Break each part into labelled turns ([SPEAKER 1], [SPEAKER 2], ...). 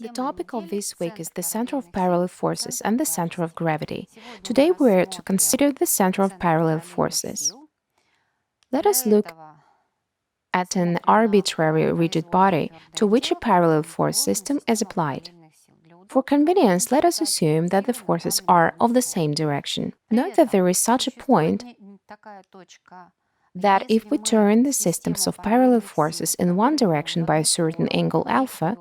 [SPEAKER 1] The topic of this week is the center of parallel forces and the center of gravity. Today we are to consider the center of parallel forces. Let us look at an arbitrary rigid body to which a parallel force system is applied. For convenience, let us assume that the forces are of the same direction. Note that there is such a point that if we turn the systems of parallel forces in one direction by a certain angle alpha,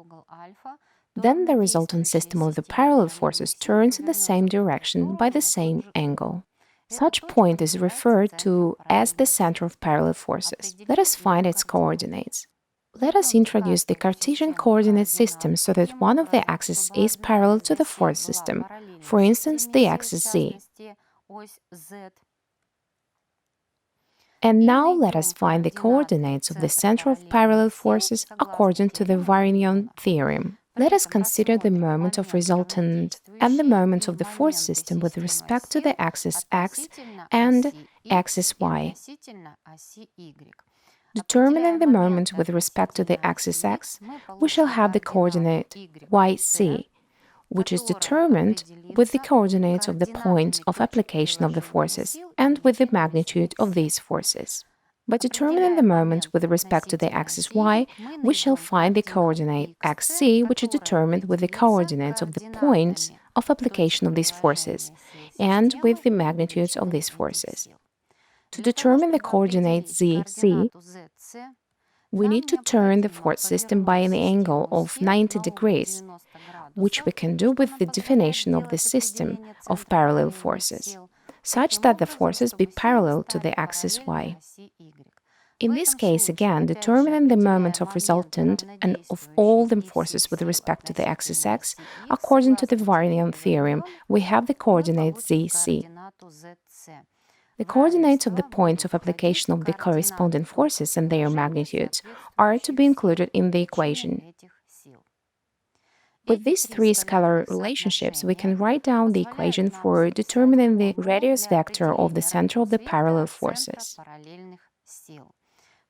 [SPEAKER 1] then the resultant system of the parallel forces turns in the same direction by the same angle. Such point is referred to as the center of parallel forces. Let us find its coordinates. Let us introduce the Cartesian coordinate system so that one of the axes is parallel to the force system, for instance, the axis z. And now let us find the coordinates of the center of parallel forces according to the Varignon theorem. Let us consider the moment of resultant and the moment of the force system with respect to the axis x and axis y. Determining the moment with respect to the axis x, we shall have the coordinate yc, which is determined with the coordinates of the points of application of the forces and with the magnitude of these forces. By determining the moment with respect to the axis y, we shall find the coordinate xc, which is determined with the coordinates of the points of application of these forces and with the magnitudes of these forces. To determine the coordinate zc, we need to turn the force system by an angle of 90 degrees, which we can do with the definition of the system of parallel forces, such that the forces be parallel to the axis y. In this case, again, determining the moment of resultant and of all the forces with respect to the axis x, according to the Varignon theorem, we have the coordinate zc. The coordinates of the points of application of the corresponding forces and their magnitudes are to be included in the equation. With these three scalar relationships, we can write down the equation for determining the radius vector of the center of the parallel forces.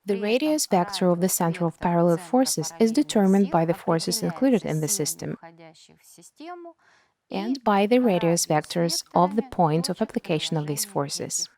[SPEAKER 1] The radius vector of the center of parallel forces is determined by the forces included in the system and by the radius vectors of the points of application of these forces.